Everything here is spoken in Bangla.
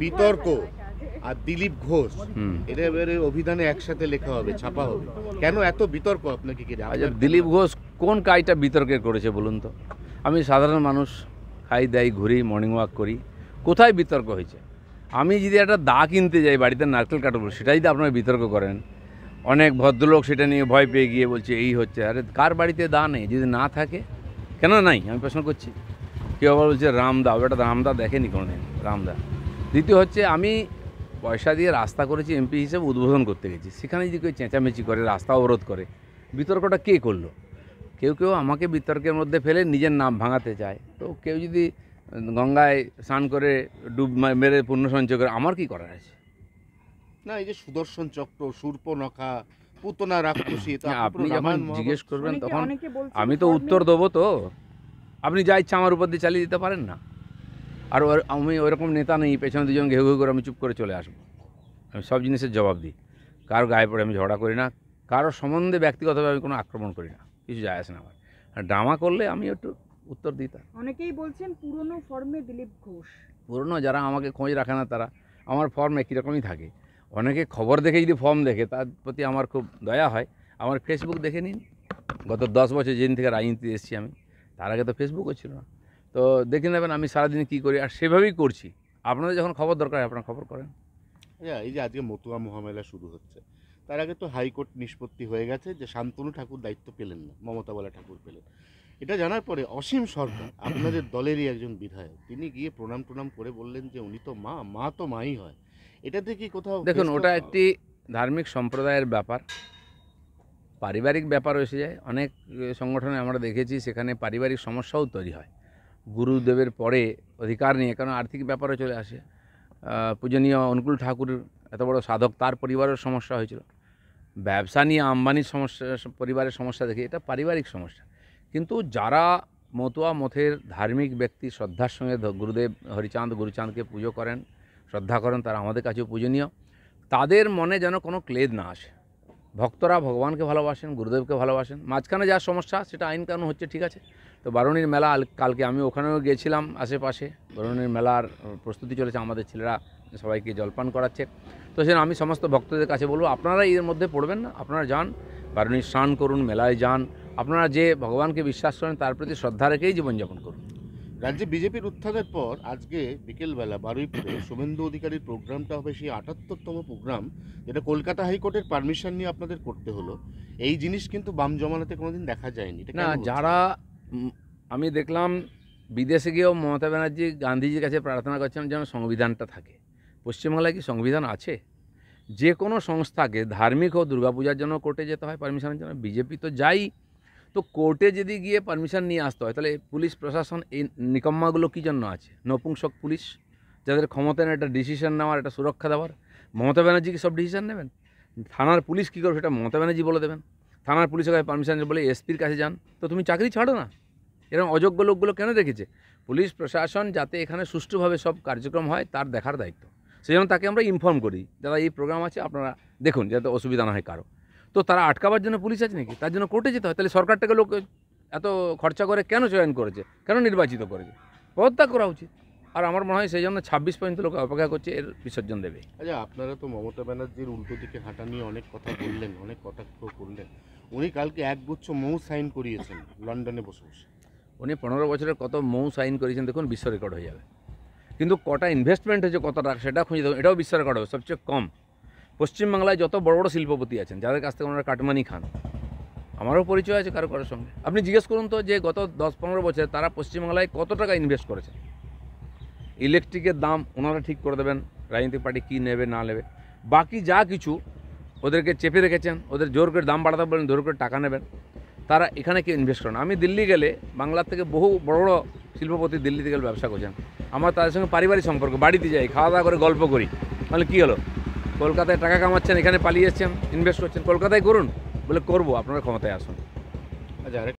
বিতর্ক আর দিলীপ ঘোষ, এটা এবারে অভিধানে একসাথে লেখা হবে, ছাপা হবে। কেন এত বিতর্ক আপনাকে কি? আচ্ছা, দিলীপ ঘোষ কোন কাজটা বিতর্কের করেছে বলুন তো? আমি সাধারণ মানুষ, খাই দাই ঘুরি, মর্নিং ওয়াক করি, কোথায় বিতর্ক হয়েছে? আমি যদি একটা দা কিনতে যাই বাড়িতে নারকেল কাটবো, সেটাই তো আপনারা বিতর্ক করেন। অনেক ভদ্রলোক সেটা নিয়ে ভয় পেয়ে গিয়ে বলছে এই হচ্ছে। আরে কার বাড়িতে দা নেই? যদি না থাকে কেন নাই? আমি প্রশ্ন করছি। কেউ আবার বলছে রামদা, ওটা রামদা দেখেনি কোনোদিন রামদা। দ্বিতীয় হচ্ছে, আমি পয়সা দিয়ে রাস্তা করেছি, এমপি হিসেবে উদ্বোধন করতে গেছি, সেখানে যদি কেউ চেঁচামেচি করে, রাস্তা অবরোধ করে, বিতর্কটা কে করলো? কেউ কেউ আমাকে বিতর্কের মধ্যে ফেলে নিজের নাম ভাঙাতে চায়। তো কেউ যদি গঙ্গায় স্নান করে ডুব মেরে পুণ্য সঞ্চয় করে, আমার কি করার আছে? না, এই যে সুদর্শন চক্র, শূর্পনখা, পুতনা রাক্ষসী, আপনি যখন জিজ্ঞেস করবেন তখন আমি তো উত্তর দেবো। তো আপনি যা ইচ্ছা আমার উপর দিয়ে চালিয়ে দিতে পারেন না। আর আমি ওইরকম নেতা নেই, পেছনে দুজন ঘেউ ঘেউ করে আমি চুপ করে চলে আসবো। আমি সব জিনিসের জবাব দিই। কারো গায়ে পড়ে আমি ঝগড়া করি না, কারোর সম্বন্ধে ব্যক্তিগতভাবে আমি কোনো আক্রমণ করি না, কিছু যায় আসে না আমার। আর ড্রামা করলে আমি একটু উত্তর দিই। তার অনেকেই বলছেন পুরনো ফর্মে দিলীপ ঘোষ। পুরনো যারা আমাকে খোঁজ রাখে না, তারা আমার ফর্ম একই রকমই থাকে। অনেকে খবর দেখে যদি ফর্ম দেখে, তার প্রতি আমার খুব দয়া হয়। আমার ফেসবুক দেখে নিন, গত 10 বছর যেদিন থেকে রাজনীতি এসেছি আমি, তার আগে তো ফেসবুকও ছিল না। তো দেখে নেবেন আমি সারাদিন কী করি, আর সেভাবেই করছি। আপনাদের যখন খবর দরকার হয় আপনারা খবর করেন। এই যে আজকে মতুয়া মহামেলা শুরু হচ্ছে, তার আগে তো হাইকোর্ট নিষ্পত্তি হয়ে গেছে যে শান্তনু ঠাকুর দায়িত্ব পেলেন না, মমতা বলা ঠাকুর পেলেন। এটা জানার পরে অসীম সরকার, আপনাদের দলেরই একজন বিধায়ক, তিনি গিয়ে প্রণাম করে বললেন যে উনি তো মা তো মাই হয়। এটাতে কি কোথাও দেখুন, ওটা একটি ধার্মিক সম্প্রদায়ের ব্যাপার, পারিবারিক ব্যাপার এসে যায়। অনেক সংগঠনে আমরা দেখেছি সেখানে পারিবারিক সমস্যাও তৈরি হয় গুরুদেবের পরে অধিকার নিয়ে, কারণ আর্থিক ব্যাপারে চলে আসে। পূজনীয় অনুকূল ঠাকুর এত বড় সাধক, তার পরিবারের সমস্যা হয়েছিল। ব্যবসা নিয়ে আম্বানির সমস্যা, পরিবারের সমস্যা দেখে, এটা পারিবারিক সমস্যা। কিন্তু যারা মতুয়া মথের ধার্মিক ব্যক্তি, শ্রদ্ধার সঙ্গে গুরুদেব হরিচাঁদ গুরুচাঁদকে পুজো করেন, শ্রদ্ধা করেন, তারা আমাদের কাছেও পূজনীয়। তাদের মনে যেন কোনো ক্লেদ না আসে। ভক্তরা ভগবানকে ভালোবাসেন, গুরুদেবকে ভালোবাসেন। মাঝখানে যা সমস্যা সেটা আইন কানুন হচ্ছে, ঠিক আছে। তো বারুণীর মেলা কালকে আমি ওখানেও গিয়েছিলাম, আশেপাশে বারুণীর মেলার প্রস্তুতি চলেছে, আমাদের ছেলেরা সবাইকে জলপান করাচ্ছে। তো সেটা আমি সমস্ত ভক্তদের কাছে বলবো, আপনারা এর মধ্যে পড়বেন না, আপনারা যান, বারুণীর স্নান করুন, মেলায় যান, আপনারা যে ভগবানকে বিশ্বাস করেন তার প্রতি শ্রদ্ধা রেখেই জীবনযাপন করুন। রাজ্যে বিজেপির উত্থানের পর আজকে বিকেলবেলা বারুইপুরে শুভেন্দু অধিকারীর প্রোগ্রামটা হবে সেই ৭৮তম প্রোগ্রাম, যেটা কলকাতা হাইকোর্টের পারমিশন নিয়ে আপনাদের করতে হলো। এই জিনিস কিন্তু বাম জমানাতে কোনোদিন দেখা যায়নি। না, যারা আমি দেখলাম বিদেশে গিয়েও মমতা ব্যানার্জি গান্ধীজির কাছে প্রার্থনা করছেন যেন সংবিধানটা থাকে। পশ্চিমবাংলায় কি সংবিধান আছে? যে কোনো সংস্থাকে ধার্মিক ও দুর্গাপূজার জন্য কোর্টে যেতে হয় পারমিশনের জন্য। বিজেপি তো যাই, তো কোর্টে যদি গিয়ে পারমিশন নিয়ে আসতে হয়, তাহলে পুলিশ প্রশাসন এই নিকম্মাগুলো কী জন্য আছে? নপুংসক পুলিশ, যাদের ক্ষমতা নেই একটা ডিসিশন নেওয়ার, একটা সুরক্ষা দেওয়ার। মমতা ব্যানার্জি কি সব ডিসিশন নেবেন? থানার পুলিশ কী করবে সেটা মমতা ব্যানার্জি বলে দেবেন। থানার পুলিশের কাছে পারমিশন বলে এসপির কাছে যান, তো তুমি চাকরি ছাড়ো না। এরকম অযোগ্য লোকগুলো কেন রেখেছে? পুলিশ প্রশাসন যাতে এখানে সুষ্ঠুভাবে সব কার্যক্রম হয় তার দেখার দায়িত্ব। সেই জন্য তাকে আমরা ইনফর্ম করি, দাদা এই প্রোগ্রাম আছে, আপনারা দেখুন যাতে অসুবিধা না হয় কারো। তো তারা আটকাবার জন্য পুলিশ আছে নাকি? তার জন্য কোর্টে যেতে হয়। তাহলে সরকারটাকে লোক এত খরচা করে কেন চয়ন করেছে, কেন নির্বাচিত করেছে? পদত্যাগ করা উচিত। আর আমার মনে হয় সেই জন্য 26 পর্যন্ত লোক অপেক্ষা করছে, এর বিসর্জন দেবে। আচ্ছা, আপনারা তো মমতা ব্যানার্জির উল্টো দিকে হাঁটা নিয়ে অনেক কথা বললেন, অনেক কটাক্ষ করলেন। উনি কালকে একগুচ্ছ মৌ সাইন করিয়েছেন লন্ডনে বসে বসে। উনি 15 বছরের কত মৌ সাইন করেছেন দেখুন, বিশ্ব রেকর্ড হয়ে যাবে। কিন্তু কটা ইনভেস্টমেন্ট হয়েছে, কত টাকা, সেটা খুঁজে দেখুন, এটাও বিশ্ব রেকর্ড হবে। সবচেয়ে কম পশ্চিমবাংলায় যত বড় বড় শিল্পপতি আছেন, যাদের কাছ থেকে ওনারা কাটমানি খান, আমারও পরিচয় আছে কারো কারোর সঙ্গে। আপনি জিজ্ঞেস করুন তো যে গত 10-15 বছরে তারা পশ্চিমবাংলায় কত টাকা ইনভেস্ট করেছে। ইলেকট্রিকের দাম ওনারা ঠিক করে দেবেন, রাজনৈতিক পার্টি কী নেবে না নেবে। বাকি যা কিছু ওদেরকে চেপে রেখেছেন, ওদের জোর করে দাম বাড়াতে বলেন, জোর করে টাকা নেবেন। তারা এখানে কেউ ইনভেস্ট করেন। আমি দিল্লি গেলে বাংলার থেকে বহু বড় বড় শিল্পপতি দিল্লি থেকে ব্যবসা করছেন। আমার তাদের সঙ্গে পারিবারিক সম্পর্ক, বাড়িতে যাই, খাওয়া দাওয়া করে গল্প করি। মানে কী হলো, কলকাতায় টাকা কামাচ্ছেন, এখানে পালিয়ে এসছেন, ইনভেস্ট করছেন, কলকাতায় করুন। বলে করবো, আপনারা ক্ষমতায় আসুন। আচ্ছা,